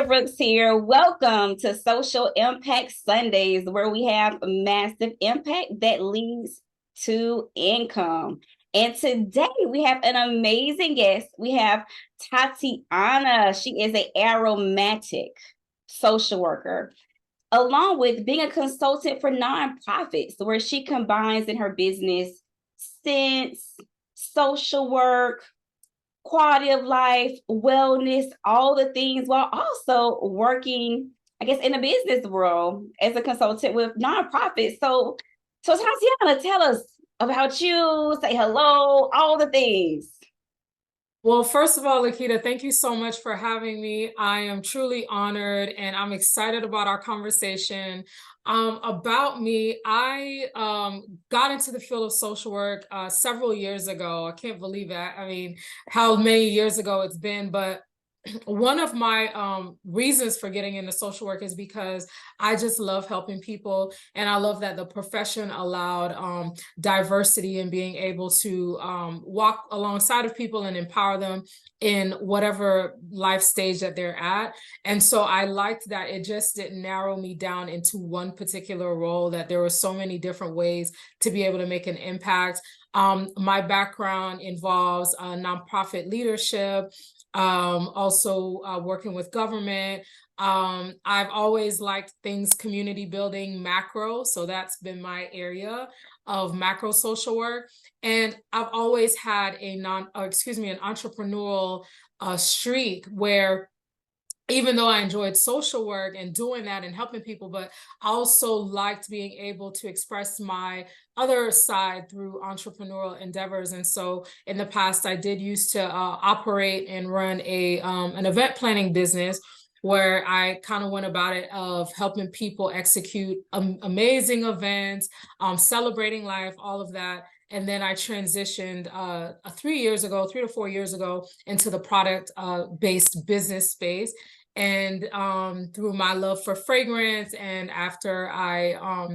Lequita Brooks here. Welcome to Social Impact Sundays, where we have massive impact that leads to income. And today we have an amazing guest. We have Tatiana. She is an aromatic social worker, along with being a consultant for nonprofits, where she combines in her business sense, social work, quality of life, wellness, all the things, while also working, I guess, in the business world as a consultant with nonprofits. So Tatiana, tell us about you, say hello, all the things. Well, first of all, Lequita, thank you so much for having me. I am truly honored and I'm excited about our conversation. About me, I got into the field of social work several years ago. I can't believe that. I mean, how many years ago it's been, but one of my reasons for getting into social work is because I just love helping people. And I love that the profession allowed diversity and being able to walk alongside of people and empower them in whatever life stage that they're at. And so I liked that it just didn't narrow me down into one particular role, that there were so many different ways to be able to make an impact. My background involves nonprofit leadership, also working with government. I've always liked things community building, macro. So that's been my area of macro social work. And I've always had an entrepreneurial streak where even though I enjoyed social work and doing that and helping people, but I also liked being able to express my other side through entrepreneurial endeavors. And so in the past, I did used to operate and run an event planning business where I kind of went about it of helping people execute amazing events, celebrating life, all of that. And then I transitioned 3 to 4 years ago into the product based business space. And through my love for fragrance, and after I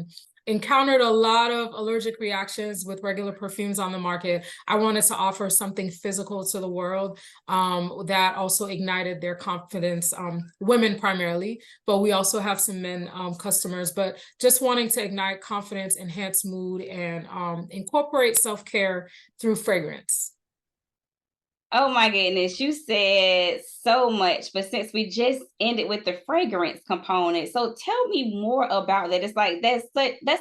encountered a lot of allergic reactions with regular perfumes on the market, I wanted to offer something physical to the world that also ignited their confidence, women primarily, but we also have some men customers, but just wanting to ignite confidence, enhance mood, and incorporate self-care through fragrance. Oh my goodness, you said so much, but since we just ended with the fragrance component, so tell me more about that. It's like that's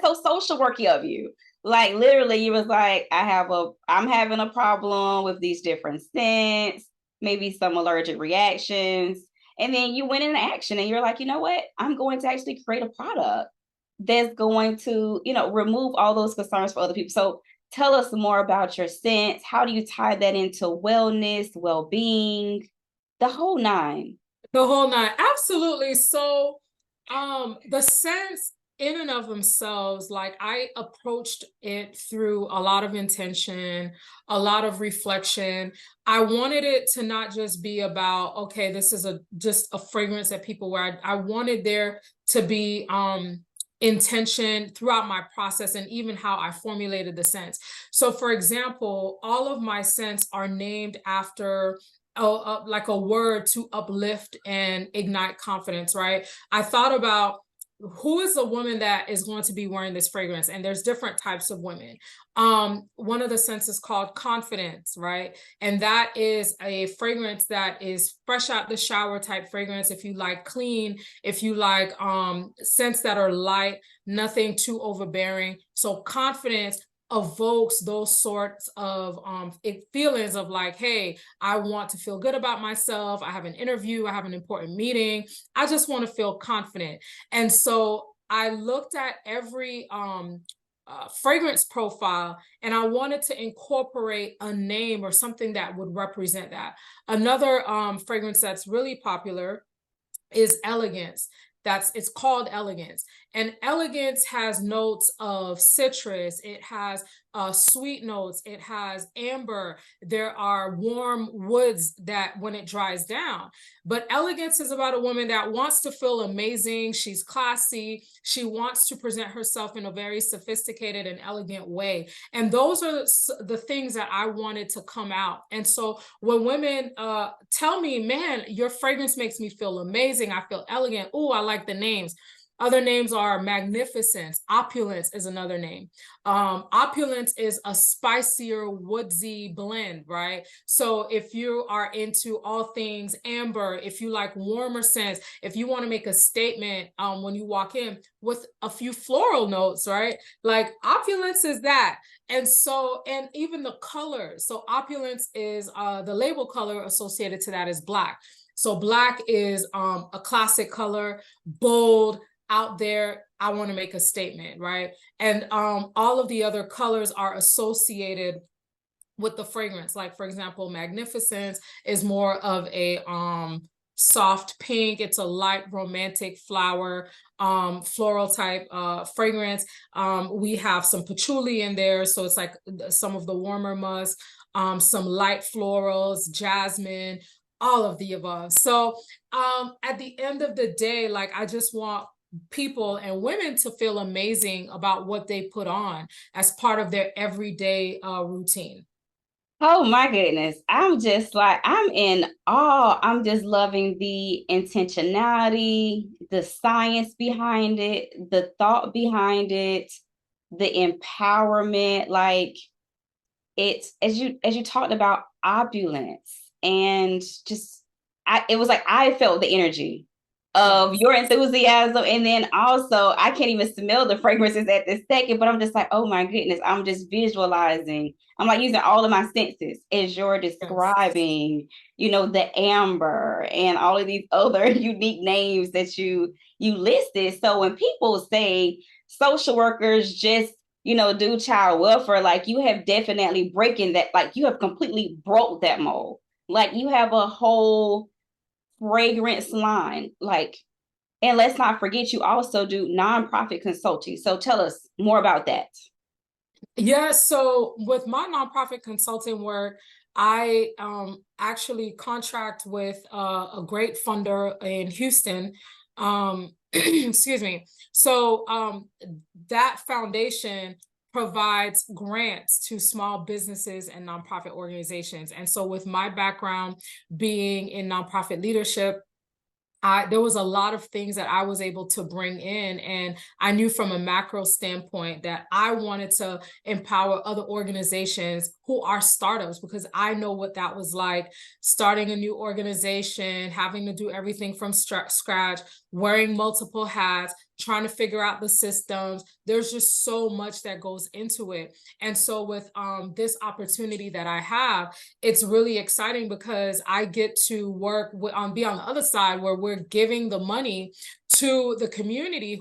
so social worky of you. Like literally, you was like, I'm having a problem with these different scents, maybe some allergic reactions, and then you went into action and you're like, you know what? I'm going to actually create a product that's going to, remove all those concerns for other people. So tell us more about your sense. How do you tie that into wellness, well-being, the whole nine? The whole nine. Absolutely. So the scents in and of themselves, like I approached it through a lot of intention, a lot of reflection. I wanted it to not just be about, okay, this is just a fragrance that people wear. I wanted there to be intention throughout my process and even how I formulated the scents. So for example, all of my scents are named after like a word to uplift and ignite confidence, right? I thought about who is the woman that is going to be wearing this fragrance, and there's different types of women. One of the scents is called confidence, right? And that is a fragrance that is fresh out the shower type fragrance. If you like clean, if you like scents that are light, nothing too overbearing. So confidence evokes those sorts of feelings of like, hey, I want to feel good about myself. I have an interview, I have an important meeting. I just want to feel confident. And so I looked at every fragrance profile, and I wanted to incorporate a name or something that would represent that. Another fragrance that's really popular is elegance. It's called elegance, and elegance has notes of citrus. It has sweet notes. It has amber. There are warm woods that when it dries down. But elegance is about a woman that wants to feel amazing. She's classy. She wants to present herself in a very sophisticated and elegant way. And those are the things that I wanted to come out. And so when women tell me, man, your fragrance makes me feel amazing, I feel elegant. Oh, I like the names. Other names are magnificence. Opulence is another name. Opulence is a spicier, woodsy blend, right? So if you are into all things amber, if you like warmer scents, if you want to make a statement when you walk in with a few floral notes, right? Like opulence is that. And so, and even the colors. So opulence is the label color associated to that is black. So black is a classic color, bold, out there. I want to make a statement, right? And all of the other colors are associated with the fragrance. Like, for example, magnificence is more of a soft pink. It's a light romantic flower, floral type fragrance. We have some patchouli in there, so it's like some of the warmer musk, some light florals, jasmine, all of the above. So at the end of the day, like, I just want people and women to feel amazing about what they put on as part of their everyday routine. Oh my goodness. I'm just like, I'm in awe. I'm just loving the intentionality, the science behind it, the thought behind it, the empowerment. Like, it's as you talked about opulence and just it was like I felt the energy of Yes. your enthusiasm. And then also I can't even smell the fragrances at this second, but I'm just like, oh my goodness, I'm just visualizing. I'm like using all of my senses as you're Yes. describing, the amber and all of these other unique names that you listed. So when people say social workers just do child welfare, like you have definitely breaking that, like you have completely broke that mold. Like you have a whole fragrance line. Like, and let's not forget you also do nonprofit consulting. So tell us more about that. Yeah, so with my nonprofit consulting work, I actually contract with a great funder in Houston. Excuse me. So that foundation provides grants to small businesses and nonprofit organizations. And so with my background being in nonprofit leadership, there was a lot of things that I was able to bring in. And I knew from a macro standpoint that I wanted to empower other organizations who are startups, because I know what that was like, starting a new organization, having to do everything from scratch, wearing multiple hats, trying to figure out the systems. There's just so much that goes into it. And so with this opportunity that I have, it's really exciting because I get to work with, be on the other side where we're giving the money to the community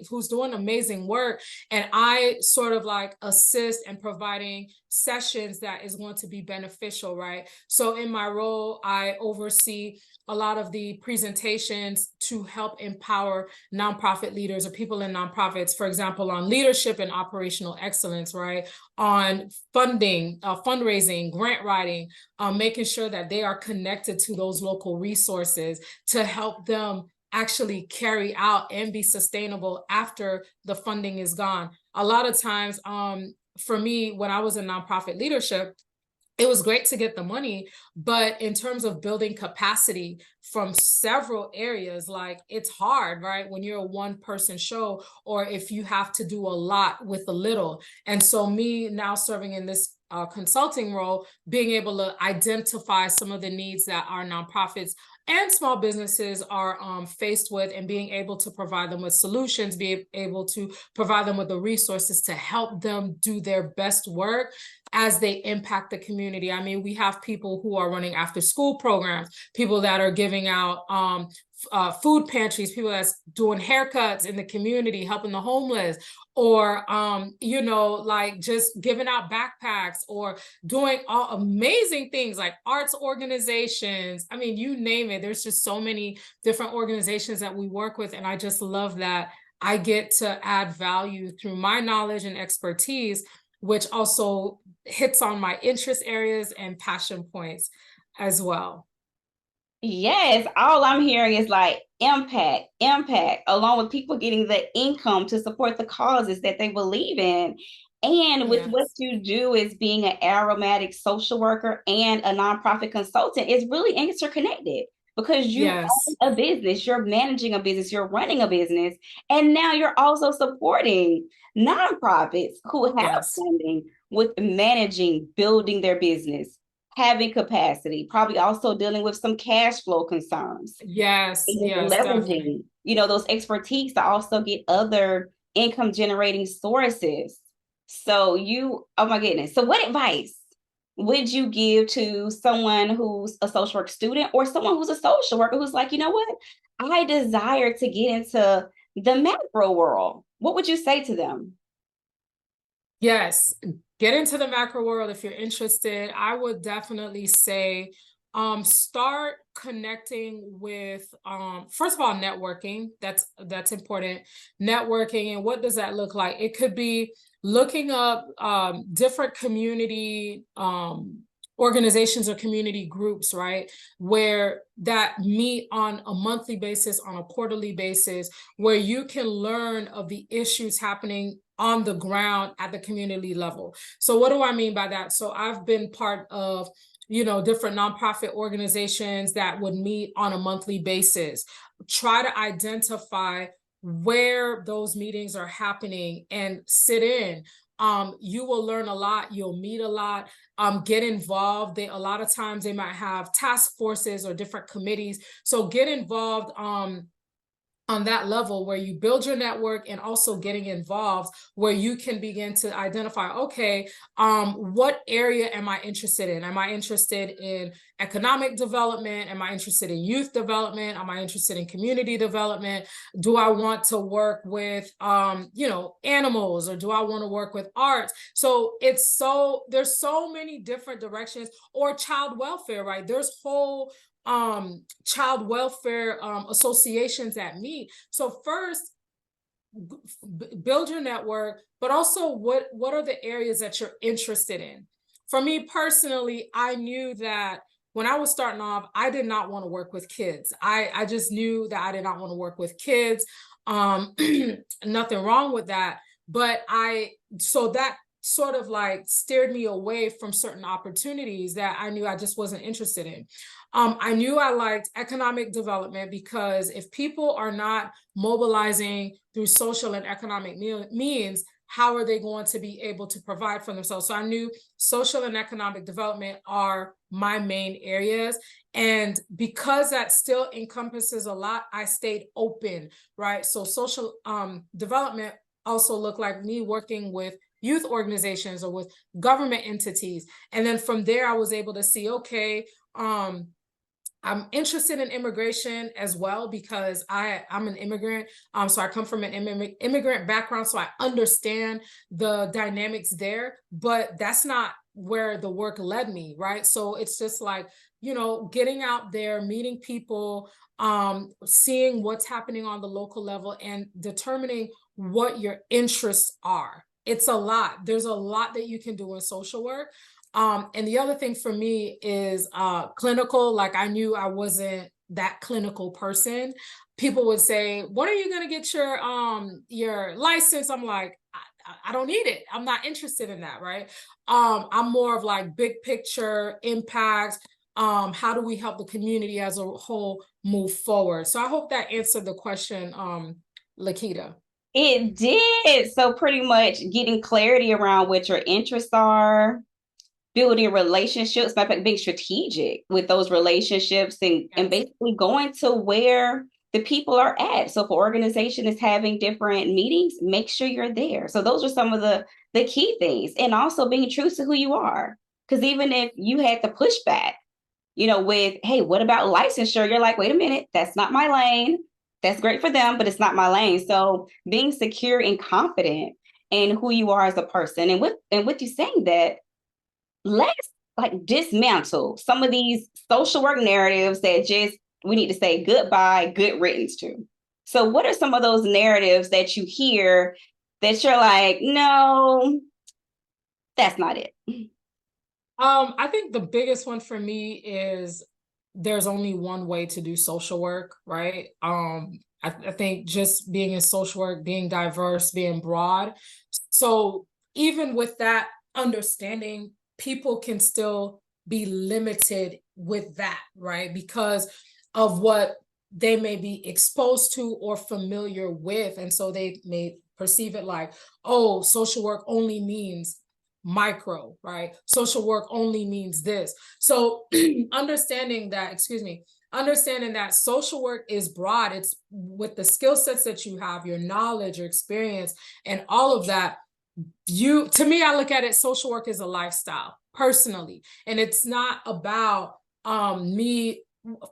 who's doing amazing work, and I sort of like assist in providing sessions that is going to be beneficial, right? So in my role, I oversee a lot of the presentations to help empower nonprofit leaders or people in nonprofits, for example, on leadership and operational excellence, right? On funding, fundraising, grant writing, making sure that they are connected to those local resources to help them actually carry out and be sustainable after the funding is gone. A lot of times, for me, when I was in nonprofit leadership, it was great to get the money, but in terms of building capacity from several areas, like it's hard, right? When you're a one person show, or if you have to do a lot with a little. And so me now serving in this consulting role, being able to identify some of the needs that our nonprofits and small businesses are faced with, and being able to provide them with solutions, be able to provide them with the resources to help them do their best work as they impact the community. I mean, we have people who are running after school programs, people that are giving out food pantries, people that's doing haircuts in the community, helping the homeless, or like just giving out backpacks, or doing all amazing things like arts organizations. I mean, you name it. There's just so many different organizations that we work with, and I just love that I get to add value through my knowledge and expertise which also hits on my interest areas and passion points as well. Yes, all I'm hearing is like impact, impact, along with people getting the income to support the causes that they believe in. And with what Yes. you do as being an aromatic social worker and a nonprofit consultant, is really interconnected because you Yes. own a business, you're managing a business, you're running a business, and now you're also supporting nonprofits who have Yes. funding with managing, building their business, having capacity, probably also dealing with some cash flow concerns, Yes. Yes, definitely. leveraging, those expertise to also get other income generating sources. So oh my goodness. So what advice would you give to someone who's a social work student or someone who's a social worker who's like, you know what? I desire to get into the macro world. What would you say to them? Yes, get into the macro world if you're interested. I would definitely say start connecting with first of all networking. That's important. Networking, and what does that look like? It could be looking up different community organizations or community groups, right? Where that meet on a monthly basis, on a quarterly basis, where you can learn of the issues happening on the ground at the community level. So what do I mean by that? So I've been part of different nonprofit organizations that would meet on a monthly basis. Try to identify where those meetings are happening and sit in. You will learn a lot. You'll meet a lot. Get involved. A lot of times they might have task forces or different committees. So get involved on that level where you build your network, and also getting involved where you can begin to identify, okay, what area am I interested in? Am I interested in economic development? Am I interested in youth development? Am I interested in community development? Do I want to work with animals, or do I want to work with arts? So there's so many different directions. Or child welfare, right? There's whole child welfare associations that meet. So first, build your network, but also what are the areas that you're interested in? For me personally, I knew that when I was starting off, I did not want to work with kids. I just knew that I did not want to work with kids. Nothing wrong with that, but so that sort of like steered me away from certain opportunities that I knew I just wasn't interested in. I knew I liked economic development, because if people are not mobilizing through social and economic means, how are they going to be able to provide for themselves? So I knew social and economic development are my main areas. And because that still encompasses a lot, I stayed open, right? So social development also looked like me working with youth organizations or with government entities. And then from there, I was able to see, okay, I'm interested in immigration as well, because I'm an immigrant. So I come from an immigrant background, so I understand the dynamics there, but that's not where the work led me, right? So it's just like, getting out there, meeting people, seeing what's happening on the local level, and determining what your interests are. It's a lot. There's a lot that you can do in social work. And the other thing for me is clinical. Like, I knew I wasn't that clinical person. People would say, "When are you going to get your license?" I'm like, I don't need it. I'm not interested in that, right? I'm more of like big picture impact. How do we help the community as a whole move forward? So I hope that answered the question, Lequita. It did. So pretty much getting clarity around what your interests are, building relationships, by being strategic with those relationships, and Yes. basically going to where the people are at. So if an organization is having different meetings, make sure you're there. So those are some of the key things. And also being true to who you are. Because even if you had to push back, with, hey, what about licensure? You're like, wait a minute, that's not my lane. That's great for them, but it's not my lane. So being secure and confident in who you are as a person. And with you saying that, let's like dismantle some of these social work narratives that just we need to say goodbye, good riddance to. So what are some of those narratives that you hear that you're like, no, That's not it. I think the biggest one for me is there's only one way to do social work, right? I think just being in social work, being diverse, being broad. So even with that understanding, people can still be limited with that, right? Because of what they may be exposed to or familiar with. And so they may perceive it like, oh, social work only means micro, right? Social work only means this. So understanding that, understanding that social work is broad. It's with the skill sets that you have, your knowledge, your experience, and all of that. To me, I look at it, social work is a lifestyle personally. And it's not about me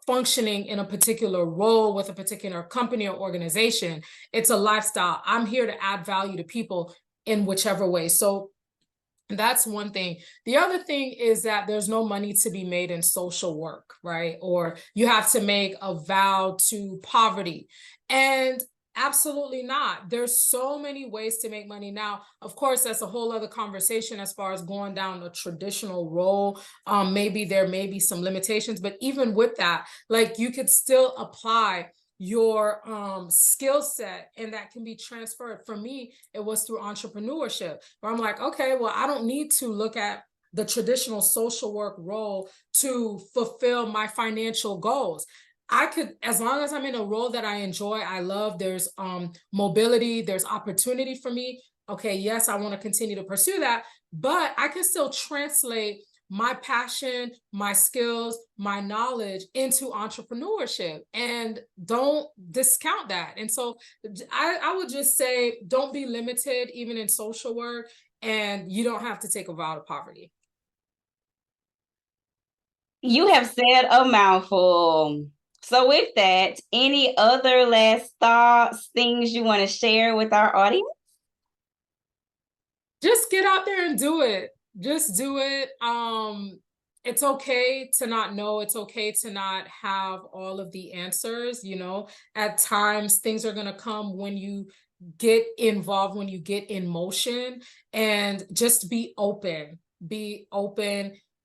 functioning in a particular role with a particular company or organization. It's a lifestyle. I'm here to add value to people in whichever way. So that's one thing. The other thing is that there's no money to be made in social work, right? Or you have to make a vow to poverty. And absolutely not. There's so many ways to make money. Now, of course, that's a whole other conversation as far as going down a traditional role. Maybe there may be some limitations, but even with that, like you could still apply your skill set, and that can be transferred. For me, it was through entrepreneurship, where I'm like, okay, well, I don't need to look at the traditional social work role to fulfill my financial goals. I could, as long as I'm in a role that I enjoy, I love, there's mobility, there's opportunity for me. Okay, yes, I want to continue to pursue that, but I can still translate my passion, my skills, my knowledge into entrepreneurship, and don't discount that. And so I would just say, don't be limited even in social work, and you don't have to take a vow to poverty. You have said a mouthful. So with that, any other last thoughts, things you want to share with our audience? Just get out there and do it. Just do it. It's okay to not know. It's okay to not have all of the answers. You know, at times things are going to come when you get involved, when you get in motion, and just be open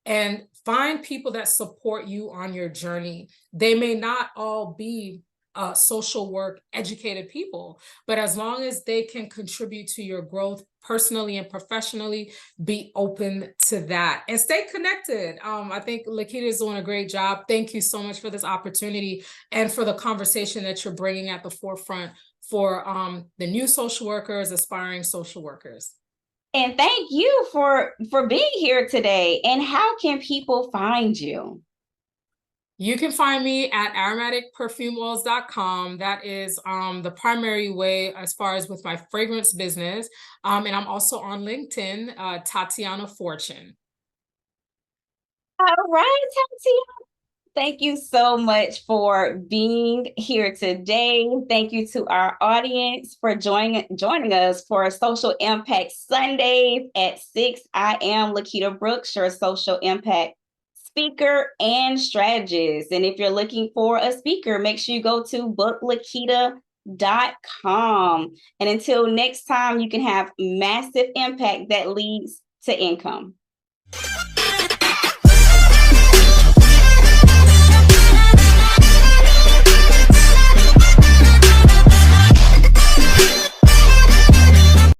and find people that support you on your journey. They may not all be social work educated people, but as long as they can contribute to your growth personally and professionally, be open to that and stay connected. I think Lequita is doing a great job. Thank you so much for this opportunity and for the conversation that you're bringing at the forefront for the new social workers, aspiring social workers. And thank you for being here today. And how can people find you? You can find me at aromaticperfumeoils.com. That is the primary way as far as with my fragrance business. And I'm also on LinkedIn, Tatiana Fortune. All right, Tatiana. Thank you so much for being here today. Thank you to our audience for joining us for Social Impact Sundays at 6. I am Lequita Brooks, your social impact speaker and strategist. And if you're looking for a speaker, make sure you go to booklequita.com. And until next time, you can have massive impact that leads to income.